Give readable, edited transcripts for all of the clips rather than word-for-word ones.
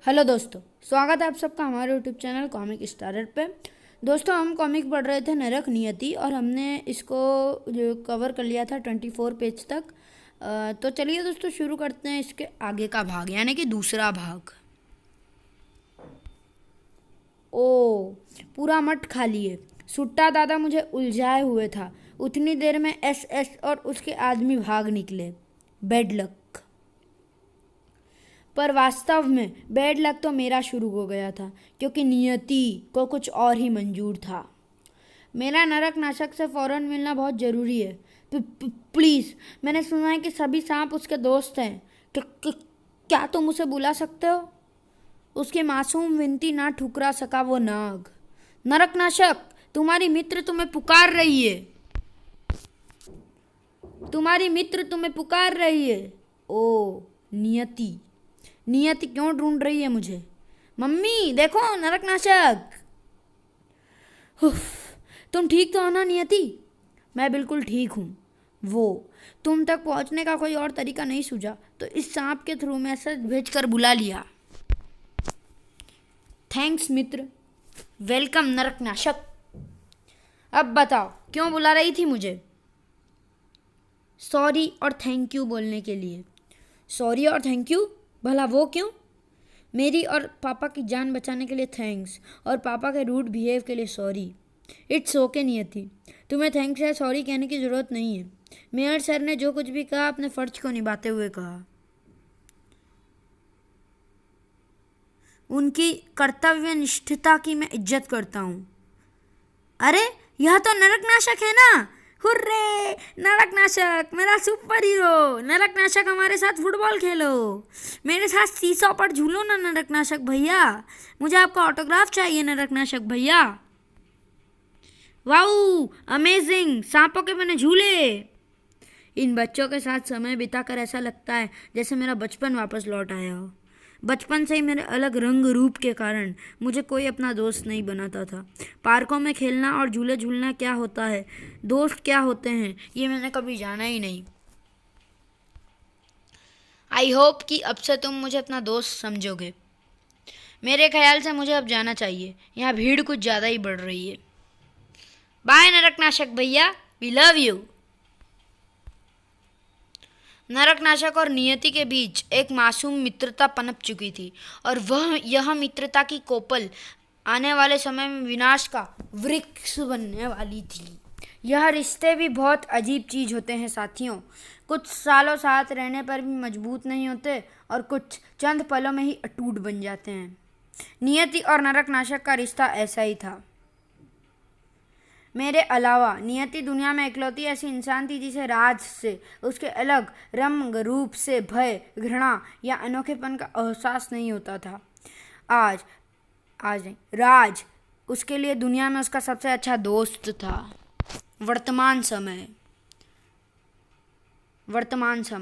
Hello दोस्तों, स्वागत है आप सबका हमारे यूट्यूब चैनल कॉमिक स्टारर पे। दोस्तों, हम कॉमिक पढ़ रहे थे नरक नियति और हमने इसको जो कवर कर लिया था 24 पेज तक। तो चलिए दोस्तों शुरू करते हैं इसके आगे का भाग, यानी कि दूसरा भाग। ओ, पूरा मठ खाली है। सुट्टा दादा मुझे उलझाए हुए था। उतनी देर में एस और उसके आदमी भाग निकले। Bed luck. पर वास्तव में बैड लक तो मेरा शुरू हो गया था, क्योंकि नियति को कुछ और ही मंजूर था। मेरा नरक नाशक से फ़ौरन मिलना बहुत ज़रूरी है। प्लीज़, मैंने सुना है कि सभी सांप उसके दोस्त हैं। क्या तुम उसे बुला सकते हो? उसकी मासूम विनती ना ठुकरा सका वो नाग। नरक नाशक, तुम्हारी मित्र तुम्हें पुकार रही है। तुम्हारी मित्र तुम्हें पुकार रही है। ओ नियति, नियति क्यों ढूंढ रही है मुझे? मम्मी देखो, नरकनाशक। तुम ठीक तो हो ना नियति? मैं बिल्कुल ठीक हूँ। वो तुम तक पहुँचने का कोई और तरीका नहीं सूझा तो इस सांप के थ्रू मैसेज भेजकर बुला लिया। थैंक्स मित्र। वेलकम नरकनाशक। अब बताओ क्यों बुला रही थी मुझे? सॉरी और थैंक यू बोलने के लिए। सॉरी और थैंक यू? भला वो क्यों? मेरी और पापा की जान बचाने के लिए थैंक्स, और पापा के रूड बिहेव के लिए सॉरी। इट्स ओके नियति, तुम्हें थैंक्स या सॉरी कहने की ज़रूरत नहीं है। मेयर सर ने जो कुछ भी कहा अपने फ़र्ज को निभाते हुए कहा। उनकी कर्तव्य निष्ठता की मैं इज्जत करता हूँ। अरे, यह तो नरकनाशक है ना? हुर्रे! नरकनाशक मेरा सुपर हीरो। नरकनाशक, हमारे साथ फुटबॉल खेलो। मेरे साथ सीसॉ पर झूलो ना नरकनाशक भैया। मुझे आपका ऑटोग्राफ चाहिए नरकनाशक भैया। वाऊ, अमेजिंग! सांपों के बने झूले। इन बच्चों के साथ समय बिताकर ऐसा लगता है जैसे मेरा बचपन वापस लौट आया हो। बचपन से ही मेरे अलग रंग रूप के कारण मुझे कोई अपना दोस्त नहीं बनाता था। पार्कों में खेलना और झूले झूलना क्या होता है, दोस्त क्या होते हैं, ये मैंने कभी जाना ही नहीं। आई होप कि अब से तुम मुझे अपना दोस्त समझोगे। मेरे ख्याल से मुझे अब जाना चाहिए, यहाँ भीड़ कुछ ज़्यादा ही बढ़ रही है। बाय नरकनाशक भैया, वी लव यू। नरकनाशक और नियति के बीच एक मासूम मित्रता पनप चुकी थी, और यह मित्रता की कोपल आने वाले समय में विनाश का वृक्ष बनने वाली थी। यह रिश्ते भी बहुत अजीब चीज़ होते हैं साथियों। कुछ सालों साथ रहने पर भी मजबूत नहीं होते, और कुछ चंद पलों में ही अटूट बन जाते हैं। नियति और नरकनाशक का रिश्ता ऐसा ही था। मेरे अलावा नियति दुनिया में इकलौती ऐसी इंसान थी जिसे राज से, उसके अलग रंग रूप से भय, घृणा या अनोखेपन का एहसास नहीं होता था। आज आज नहीं, राज उसके लिए दुनिया में उसका सबसे अच्छा दोस्त था। वर्तमान समय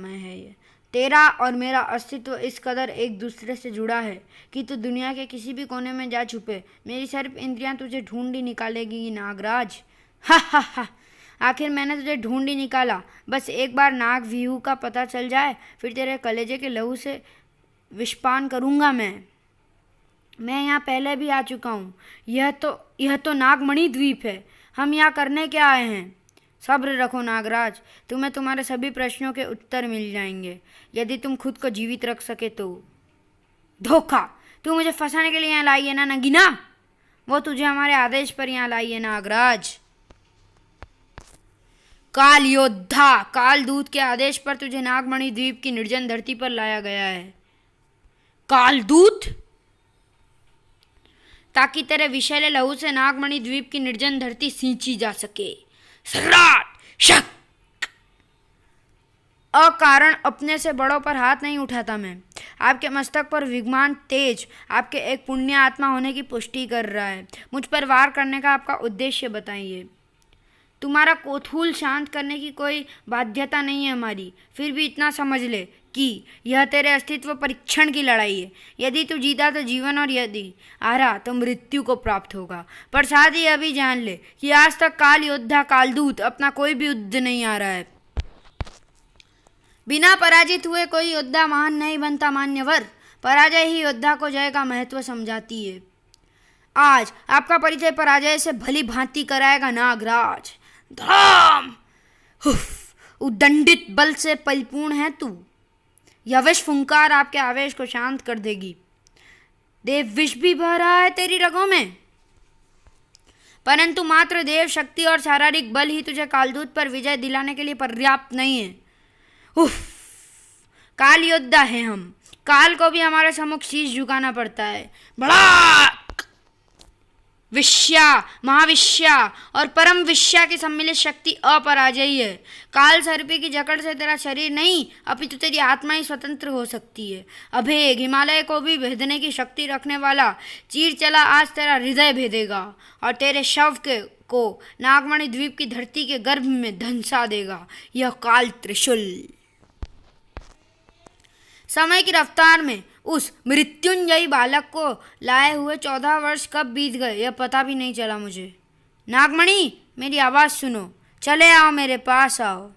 है ये। तेरा और मेरा अस्तित्व इस कदर एक दूसरे से जुड़ा है कि तू दुनिया के किसी भी कोने में जा छुपे, मेरी सर्प इंद्रियां तुझे ढूंढ ही निकालेगी नागराज। हा हा हा, आखिर मैंने तुझे ढूंढ ही निकाला। बस एक बार नाग व्यूह का पता चल जाए, फिर तेरे कलेजे के लहू से विषपान करूँगा मैं यहाँ पहले भी आ चुका हूँ। यह तो नागमणि द्वीप है। हम यहाँ करने क्या आए हैं? सब्र रखो नागराज, तुम्हें तुम्हारे सभी प्रश्नों के उत्तर मिल जाएंगे, यदि तुम खुद को जीवित रख सके तो। धोखा! तू मुझे फंसाने के लिए यहाँ लाई है ना नगीना? वो तुझे हमारे आदेश पर यहाँ लाई है नागराज। काल योद्धा, काल दूत के आदेश पर तुझे नागमणि द्वीप की निर्जन धरती पर लाया गया है। काल दूत? ताकि तेरे विषैले लहू से नागमणि द्वीप की निर्जन धरती सींची जा सके। सराट शक! अकारण अपने से बड़ों पर हाथ नहीं उठाता मैं। आपके मस्तक पर विद्यमान तेज आपके एक पुण्य आत्मा होने की पुष्टि कर रहा है। मुझ पर वार करने का आपका उद्देश्य बताइए। तुम्हारा कोतूहल शांत करने की कोई बाध्यता नहीं है हमारी, फिर भी इतना समझ ले कि यह तेरे अस्तित्व परीक्षण की लड़ाई है। यदि तू जीता तो जीवन, और यदि हारा तो मृत्यु को प्राप्त होगा। पर साथ ही अभी जान ले कि आज तक काल योद्धा कालदूत अपना कोई भी युद्ध नहीं हारा है। बिना पराजित हुए कोई योद्धा महान नहीं बनता मान्यवर। पराजय ही योद्धा को जय का महत्व समझाती है। आज आपका परिचय पराजय से भली भांति कराएगा नागराज। धड़ाम! उद्दंडित बल से परिपूर्ण है तू। यह विष फुंकार आपके आवेश को शांत कर देगी। देव विष भी बह रहा है तेरी रगों में, परंतु मात्र देव शक्ति और शारीरिक बल ही तुझे कालदूत पर विजय दिलाने के लिए पर्याप्त नहीं है। उफ! काल योद्धा हैं हम, काल को भी हमारे सम्मुख शीश झुकाना पड़ता है। बड़ा विश्या, महाविश्या और परम विश्या की सम्मिलित शक्ति अपराजयी है। काल सर्पी की जकड़ से तेरा शरीर नहीं अपितु तेरी आत्मा ही स्वतंत्र हो सकती है। अभेद हिमालय को भी भेदने की शक्ति रखने वाला चीर चला आज तेरा हृदय भेदेगा और तेरे शव को नागमणि द्वीप की धरती के गर्भ में धंसा देगा यह काल त्रिशूल। समय की रफ्तार में उस मृत्युंजयी बालक को लाए हुए 14 वर्ष कब बीत गए यह पता भी नहीं चला मुझे। नागमणि, मेरी आवाज़ सुनो, चले आओ, मेरे पास आओ।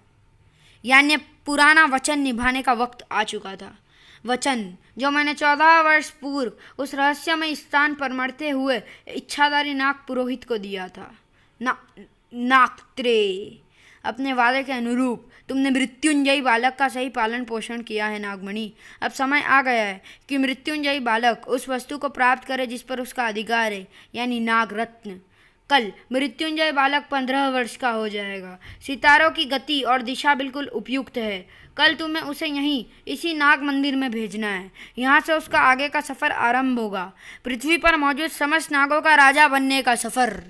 यानी पुराना वचन निभाने का वक्त आ चुका था। वचन जो मैंने 14 वर्ष पूर्व उस रहस्यमय स्थान पर मरते हुए इच्छाधारी नाग पुरोहित को दिया था। नागत्रे, अपने वादे के अनुरूप तुमने मृत्युंजयी बालक का सही पालन पोषण किया है नागमणि। अब समय आ गया है कि मृत्युंजयी बालक उस वस्तु को प्राप्त करे जिस पर उसका अधिकार है, यानी नागरत्न। कल मृत्युंजय बालक 15 वर्ष का हो जाएगा। सितारों की गति और दिशा बिल्कुल उपयुक्त है। कल तुम्हें उसे यहीं इसी नाग मंदिर में भेजना है। यहाँ से उसका आगे का सफ़र आरंभ होगा, पृथ्वी पर मौजूद समस्त नागों का राजा बनने का सफ़र।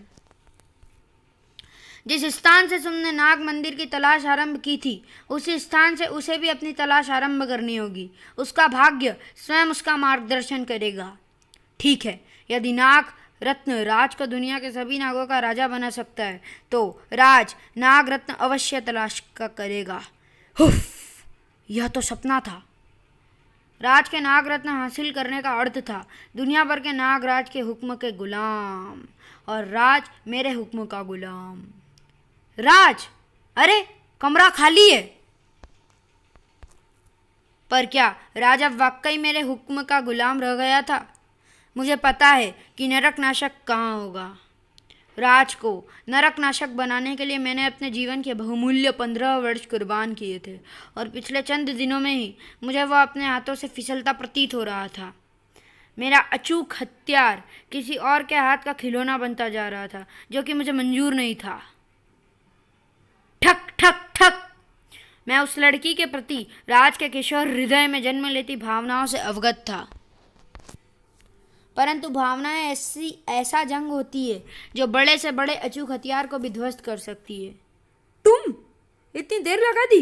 जिस स्थान से तुमने नाग मंदिर की तलाश आरंभ की थी उसी स्थान से उसे भी अपनी तलाश आरंभ करनी होगी। उसका भाग्य स्वयं उसका मार्गदर्शन करेगा। ठीक है, यदि नाग रत्न राज को दुनिया के सभी नागों का राजा बना सकता है तो राज नाग रत्न अवश्य तलाश का करेगा। हुफ! यह तो सपना था। राज के नाग रत्न हासिल करने का अर्थ था दुनिया भर के नागराज के हुक्म के गुलाम और राज मेरे हुक्म का गुलाम। राज, अरे कमरा खाली है। पर क्या राज अब वाकई मेरे हुक्म का गुलाम रह गया था? मुझे पता है कि नरकनाशक कहाँ होगा। राज को नरकनाशक बनाने के लिए मैंने अपने जीवन के बहुमूल्य 15 वर्ष कुर्बान किए थे और पिछले चंद दिनों में ही मुझे वह अपने हाथों से फिसलता प्रतीत हो रहा था। मेरा अचूक हथियार किसी और के हाथ का खिलौना बनता जा रहा था जो कि मुझे मंजूर नहीं था। ठक ठक ठक! मैं उस लड़की के प्रति राज के किशोर हृदय में जन्म लेती भावनाओं से अवगत था, परंतु भावनाएं ऐसा जंग होती है जो बड़े से बड़े अचूक हथियार को भी ध्वस्त कर सकती है। तुम इतनी देर लगा दी?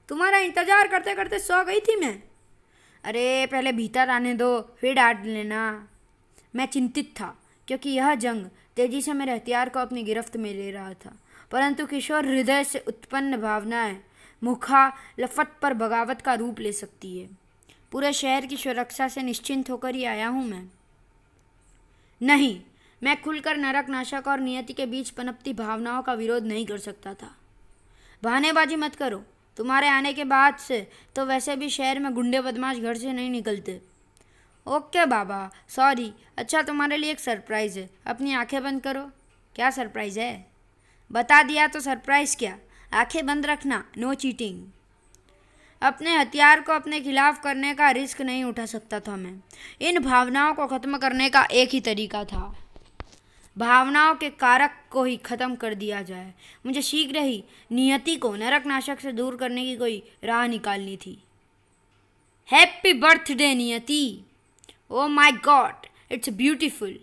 तुम्हारा इंतजार करते करते सो गई थी मैं। अरे पहले भीतर आने दो, फिर डांट लेना। मैं चिंतित था क्योंकि यह जंग तेजी से मेरे हथियार को अपनी गिरफ्त में ले रहा था, परंतु किशोर हृदय से उत्पन्न भावनाएं मुखालफत पर बगावत का रूप ले सकती है। पूरे शहर की सुरक्षा से निश्चिंत होकर ही आया हूँ मैं। नहीं, मैं खुलकर नरकनाशक और नियति के बीच पनपती भावनाओं का विरोध नहीं कर सकता था। बहानेबाजी मत करो। तुम्हारे आने के बाद से तो वैसे भी शहर में गुंडे बदमाश घर से नहीं निकलते। ओके बाबा, सॉरी। अच्छा, तुम्हारे लिए एक सरप्राइज़ है। अपनी आंखें बंद करो। क्या सरप्राइज़ है? बता दिया तो सरप्राइज़ क्या? आंखें बंद रखना, नो चीटिंग। अपने हथियार को अपने खिलाफ करने का रिस्क नहीं उठा सकता था मैं। इन भावनाओं को ख़त्म करने का एक ही तरीका था, भावनाओं के कारक को ही ख़त्म कर दिया जाए। मुझे शीघ्र ही नियति को नरकनाशक से दूर करने की कोई राह निकालनी थी। हैप्पी बर्थडे नियति! Oh my God, it's beautiful.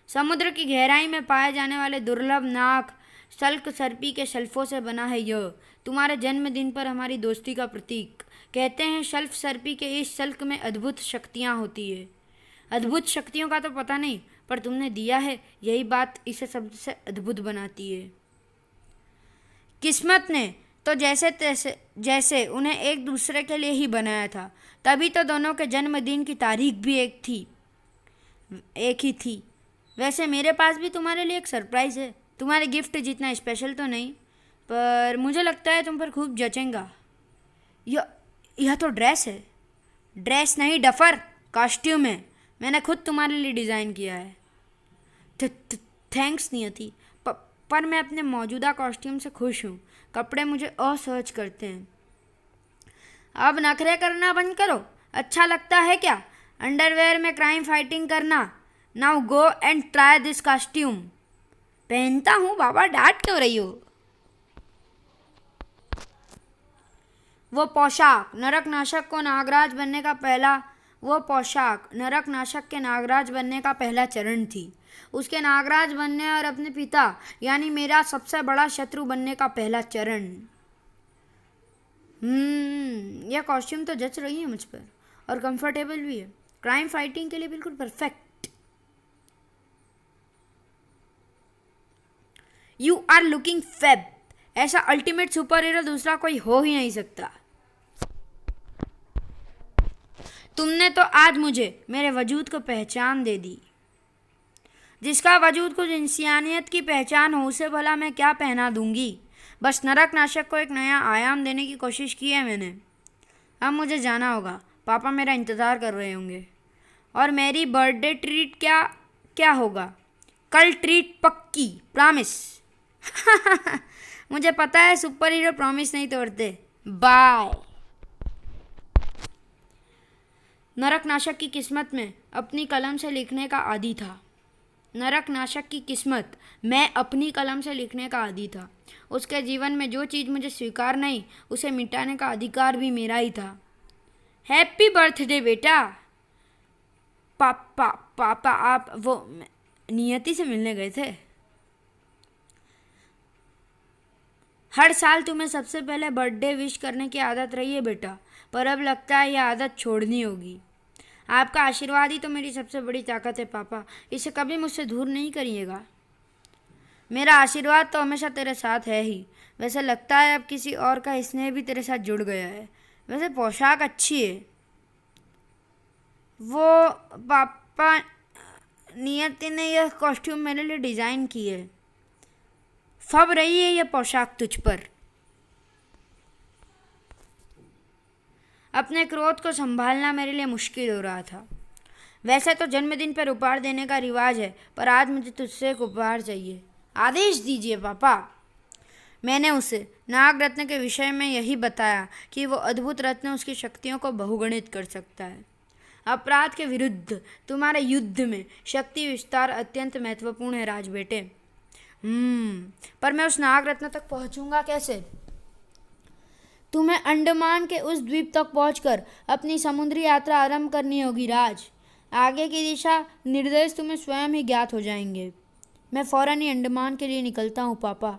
समुद्र की गहराई में पाए जाने वाले दुर्लभ नाग शल्क सर्पी के शल्फों से बना है यह तुम्हारे जन्मदिन पर हमारी दोस्ती का प्रतीक। कहते हैं शल्फ सर्पी के इस शल्क में अद्भुत शक्तियाँ होती है। अद्भुत शक्तियों का तो पता नहीं, पर तुमने दिया है, यही बात इसे सबसे अद्भुत बनाती है। किस्मत ने तो जैसे उन्हें एक दूसरे के लिए ही बनाया था, तभी तो दोनों के जन्मदिन की तारीख भी एक ही थी। वैसे मेरे पास भी तुम्हारे लिए एक सरप्राइज़ है। तुम्हारे गिफ्ट जितना स्पेशल तो नहीं, पर मुझे लगता है तुम पर खूब जचेगा। यह तो ड्रेस है। ड्रेस नहीं डफर, कॉस्ट्यूम है। मैंने खुद तुम्हारे लिए डिज़ाइन किया है। थैंक्स नियति, पर मैं अपने मौजूदा कॉस्ट्यूम से खुश हूँ। कपड़े मुझे असहज करते हैं। अब नखरे करना बंद करो। अच्छा लगता है क्या अंडरवेयर में क्राइम फाइटिंग करना? Now go and try this costume. पहनता हूँ बाबा, डांट क्यों रही हो? वो पोशाक नरकनाशक के नागराज बनने का पहला चरण थी। उसके नागराज बनने और अपने पिता यानी मेरा सबसे बड़ा शत्रु बनने का पहला चरण। यह कॉस्ट्यूम तो जच रही है मुझ पर और कंफर्टेबल भी है। क्राइम फाइटिंग के लिए बिल्कुल perfect. You are looking fab. ऐसा अल्टीमेट सुपर हीरो दूसरा कोई हो ही नहीं सकता। तुमने तो आज मुझे मेरे वजूद को पहचान दे दी। जिसका वजूद कुछ इंसानियत की पहचान हो उसे भला मैं क्या पहना दूंगी। बस नरकनाशक को एक नया आयाम देने की कोशिश की है मैंने। अब मुझे जाना होगा। पापा मेरा इंतज़ार कर रहे होंगे। और मेरी बर्थडे ट्रीट क्या होगा? कल ट्रीट पक्की, प्रॉमिस। मुझे पता है सुपर हीरो प्रॉमिस नहीं तोड़ते। बाय। नरकनाशक की किस्मत में अपनी कलम से लिखने का आदी था। मैं अपनी कलम से लिखने का आदी था। उसके जीवन में जो चीज़ मुझे स्वीकार नहीं उसे मिटाने का अधिकार भी मेरा ही था। हैप्पी बर्थडे बेटा। पापा आप वो नियति से मिलने गए थे? हर साल तुम्हें सबसे पहले बर्थडे विश करने की आदत रही है बेटा, पर अब लगता है यह आदत छोड़नी होगी। आपका आशीर्वाद ही तो मेरी सबसे बड़ी ताकत है पापा, इसे कभी मुझसे दूर नहीं करिएगा। मेरा आशीर्वाद तो हमेशा तेरे साथ है ही। वैसे लगता है अब किसी और का स्नेह भी तेरे साथ जुड़ गया है। वैसे पोशाक अच्छी है। वो पापा, नियति ने यह कॉस्ट्यूम मेरे लिए डिज़ाइन की है। फब रही है यह पोशाक तुझ पर। अपने क्रोध को संभालना मेरे लिए मुश्किल हो रहा था। वैसे तो जन्मदिन पर उपहार देने का रिवाज है, पर आज मुझे तुझसे एक उपहार चाहिए। आदेश दीजिए पापा। मैंने उसे नाग रत्न के विषय में यही बताया कि वो अद्भुत रत्न उसकी शक्तियों को बहुगुणित कर सकता है। अपराध के विरुद्ध तुम्हारे युद्ध में शक्ति विस्तार अत्यंत महत्वपूर्ण है राज बेटे। पर मैं उस नाग रत्न तक पहुंचूंगा कैसे? तुम्हें अंडमान के उस द्वीप तक पहुंचकर अपनी समुद्री यात्रा आरंभ करनी होगी राज। आगे की दिशा निर्देश तुम्हें स्वयं ही ज्ञात हो जाएंगे। मैं फौरन ही अंडमान के लिए निकलता हूँ पापा।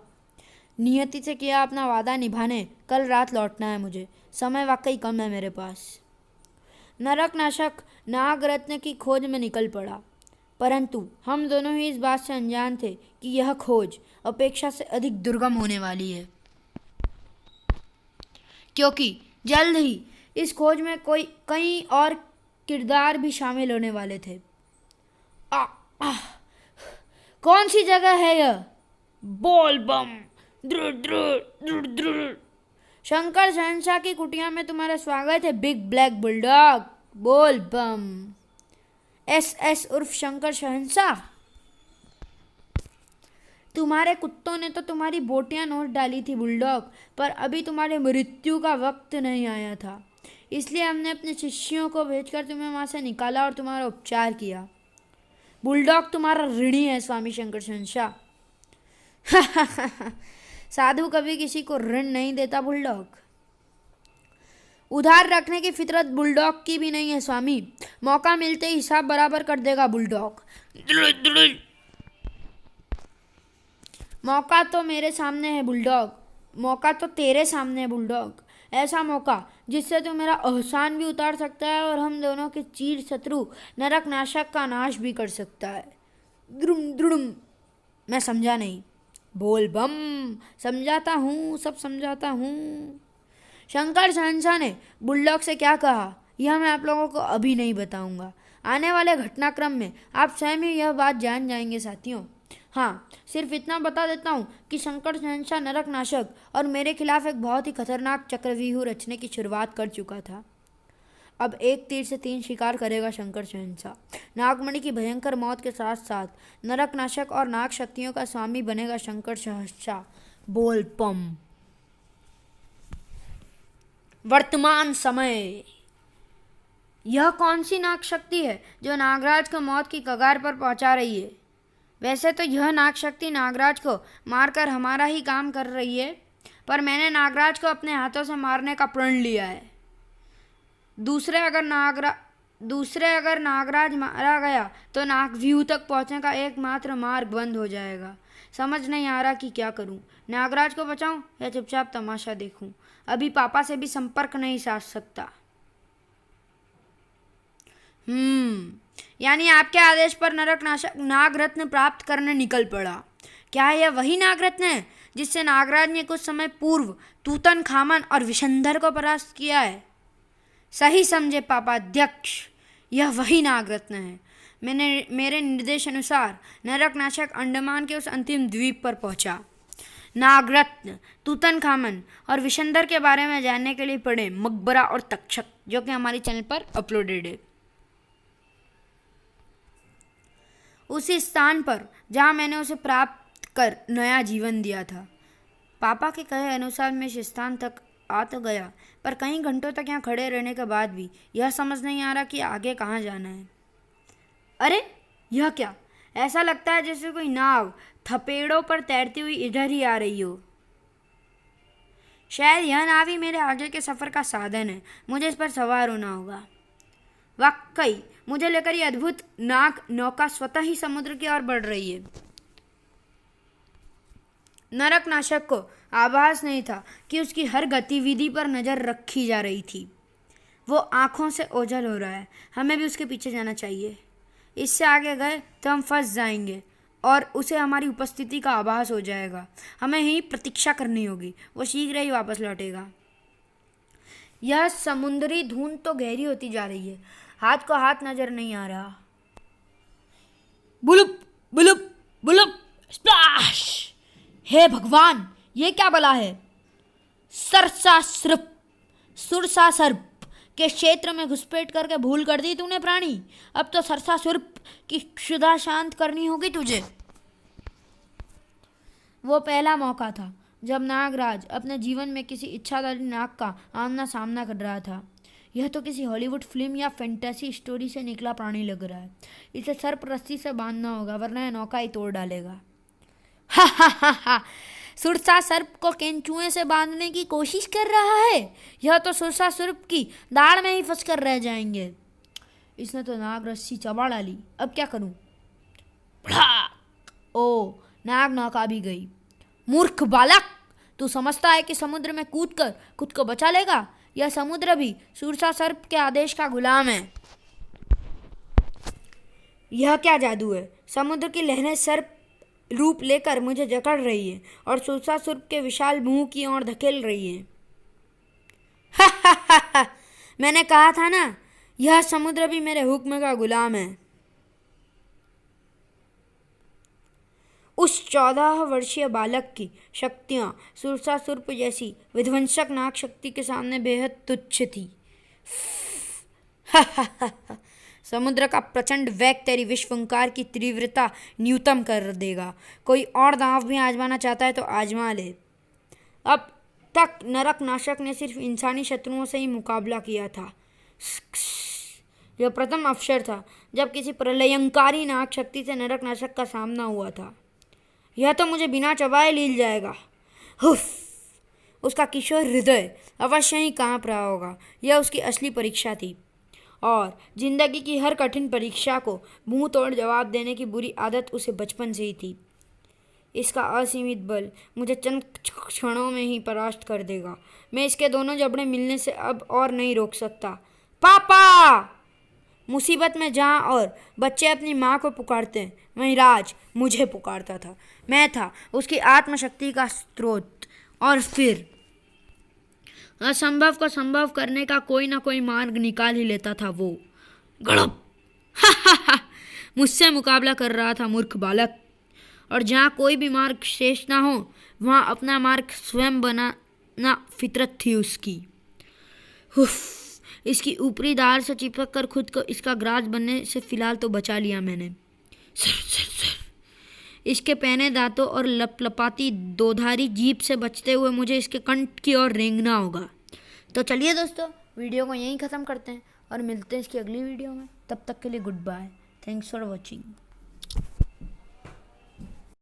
नियति से किया अपना वादा निभाने कल रात लौटना है मुझे। समय वाकई कम है मेरे पास। नरकनाशक नाग रत्न की खोज में निकल पड़ा, परंतु हम दोनों ही इस बात से अनजान थे कि यह खोज अपेक्षा से अधिक दुर्गम होने वाली है, क्योंकि जल्द ही इस खोज में कई और किरदार भी शामिल होने वाले थे। कौन सी जगह है यह? बोल बम। शंकर शहंशाह की कुटिया में तुम्हारा स्वागत है बिग ब्लैक बुलडॉग। बोल बम। एस उर्फ शंकर शहंशाह। तुम्हारे कुत्तों ने तो तुम्हारी बोटियां नोच डाली थी बुलडॉग, पर अभी तुम्हारे मृत्यु का वक्त नहीं आया था। इसलिए हमने अपने शिष्यों को भेजकर तुम्हें वहां से निकाला और तुम्हारा उपचार किया। बुलडॉग तुम्हारा ऋणी है स्वामी शंकर शहंशाह। साधु कभी किसी को ऋण नहीं देता बुलडॉग। उधार रखने की फितरत बुलडॉग की भी नहीं है स्वामी। मौका मिलते ही हिसाब बराबर कर देगा बुलडॉग। मौका तो मेरे सामने है बुलडॉग। मौका तो तेरे सामने है बुलडॉग। ऐसा मौका जिससे तू मेरा एहसान भी उतार सकता है और हम दोनों के चीर शत्रु नरकनाशक का नाश भी कर सकता है। द्रुम द्रुम। मैं समझा नहीं। बोल बम। समझाता हूँ, सब समझाता हूँ। शंकर शहंशाह ने बुलडॉग से क्या कहा यह मैं आप लोगों को अभी नहीं बताऊंगा। आने वाले घटनाक्रम में आप स्वयं ही यह बात जान जाएंगे साथियों। हाँ, सिर्फ इतना बता देता हूँ कि शंकर शहंशाह नरकनाशक और मेरे खिलाफ एक बहुत ही खतरनाक चक्रव्यूह रचने की शुरुआत कर चुका था। अब एक तीर से 3 शिकार करेगा शंकर शहंशाह। नागमणि की भयंकर मौत के साथ साथ नरकनाशक और नाग शक्तियों का स्वामी बनेगा शंकर शहंशाह। बोल पम। वर्तमान समय। यह कौन सी नाग शक्ति है जो नागराज को मौत की कगार पर पहुंचा रही है? वैसे तो यह नाग शक्ति नागराज को मारकर हमारा ही काम कर रही है, पर मैंने नागराज को अपने हाथों से मारने का प्रण लिया है। दूसरे अगर नागराज मारा गया तो नागव्यूह तक पहुंचने का एकमात्र मार्ग बंद हो जाएगा। समझ नहीं आ रहा कि क्या करूं। नागराज को बचाऊं या चुपचाप तमाशा देखूं? अभी पापा से भी संपर्क नहीं साध सकता। यानी आपके आदेश पर नरकनाशक नागरत्न प्राप्त करने निकल पड़ा। क्या यह वही नागरत्न है जिससे नागराज ने कुछ समय पूर्व तूतनखामन और विशंधर को परास्त किया है? सही समझे पापा अध्यक्ष, यह वही नागरत्न है। मेरे निर्देश अनुसार नरकनाशक अंडमान के उस अंतिम द्वीप पर पहुंचा। नागरत्न, तूतनखामन और विशंधर के बारे में जानने के लिए पढ़े मकबरा और तक्षक, जो कि हमारे चैनल पर अपलोडेड है। उसी स्थान पर जहाँ मैंने उसे प्राप्त कर नया जीवन दिया था। पापा के कहे अनुसार मैं इस स्थान तक आ तो गया, पर कई घंटों तक यहाँ खड़े रहने के बाद भी यह समझ नहीं आ रहा कि आगे कहाँ जाना है। अरे यह क्या? ऐसा लगता है जैसे कोई नाव थपेड़ों पर तैरती हुई इधर ही आ रही हो। शायद यह नाव ही मेरे आगे के सफ़र का साधन है। मुझे इस पर सवार होना होगा। वाकई मुझे लेकर यह अद्भुत नाग नौका स्वतः ही समुद्र की ओर बढ़ रही है। नरकनाशक को आभास नहीं था कि उसकी हर गतिविधि पर नजर रखी जा रही थी। वो आंखों से ओझल हो रहा है। हमें भी उसके पीछे जाना चाहिए। इससे आगे गए तो हम फंस जाएंगे और उसे हमारी उपस्थिति का आभास हो जाएगा। हमें ही प्रतीक्षा करनी होगी। वो शीघ्र ही वापस लौटेगा। यह समुद्री धुंध तो गहरी होती जा रही है। हाथ को हाथ नजर नहीं आ रहा। बुलुप बुलुप बुलुप स्प्लैश! हे भगवान, ये क्या बला है? सरसासृप सुरसासर्प के क्षेत्र में घुसपैठ करके भूल कर दी तूने प्राणी। अब तो सरसासुर्प की क्षुधा शांत करनी होगी तुझे। वो पहला मौका था जब नागराज अपने जीवन में किसी इच्छाधारी नाग का आमना सामना कर रहा था। यह तो किसी हॉलीवुड फिल्म या फैंटेसी स्टोरी से निकला प्राणी लग रहा है। इसे सर्प रस्सी से बांधना होगा, वरना यह नौका ही तोड़ डालेगा। हा हा हा हा! सुरसा सर्प को केंचुए से बांधने की कोशिश कर रहा है। यह तो सुरसा सर्प की दाढ़ में ही फंस कर रह जाएंगे। इसने तो नाग रस्सी चबा डाली। अब क्या करूं? ओ, नाग नौका भी गई। मूर्ख बालक, तू समझता है कि समुद्र में कूदकर खुद को बचा लेगा? यह समुद्र भी सुरसा सर्प के आदेश का गुलाम है। यह क्या जादू है? समुद्र की लहरें सर्प रूप लेकर मुझे जकड़ रही है और सुरसा सर्प के विशाल मुंह की ओर धकेल रही है। हा हा हा हा! मैंने कहा था ना, यह समुद्र भी मेरे हुक्म का गुलाम है। उस 14 वर्षीय बालक की शक्तियां सुरसा सर्प जैसी विध्वंसक नाग शक्ति के सामने बेहद तुच्छ थी। समुद्र का प्रचंड वेग तेरी विश्वंकार की तीव्रता न्यूनतम कर देगा। कोई और दांव भी आजमाना चाहता है तो आजमा ले। अब तक नरकनाशक ने सिर्फ इंसानी शत्रुओं से ही मुकाबला किया था। यह प्रथम अवसर था जब किसी प्रलयंकारी नाग शक्ति से नरकनाशक का सामना हुआ था। यह तो मुझे बिना चबाए लील जाएगा। हुफ! उसका किशोर हृदय अवश्य ही कांप रहा होगा। यह उसकी असली परीक्षा थी और जिंदगी की हर कठिन परीक्षा को मुंह तोड़ जवाब देने की बुरी आदत उसे बचपन से ही थी। इसका असीमित बल मुझे चंद क्षणों में ही परास्त कर देगा। मैं इसके दोनों जबड़े मिलने से अब और नहीं रोक सकता। पापा! मुसीबत में जहाँ और बच्चे अपनी माँ को पुकारते हैं, वहीं राज मुझे पुकारता था। मैं था उसकी आत्मशक्ति का स्रोत और फिर असंभव को संभव करने का कोई ना कोई मार्ग निकाल ही लेता था वो। गड़प! हा हा हा! मुझसे मुकाबला कर रहा था मूर्ख बालक। और जहाँ कोई भी मार्ग शेष ना हो, वहाँ अपना मार्ग स्वयं बनाना फितरत थी उसकी। इसकी ऊपरी धार से चिपक कर खुद को इसका ग्रास बनने से फिलहाल तो बचा लिया मैंने। इसके पहने दांतों और लपलपाती दोधारी जीभ से बचते हुए मुझे इसके कंठ की ओर रेंगना होगा। तो चलिए दोस्तों, वीडियो को यहीं ख़त्म करते हैं और मिलते हैं इसकी अगली वीडियो में। तब तक के लिए goodbye. Thanks for watching.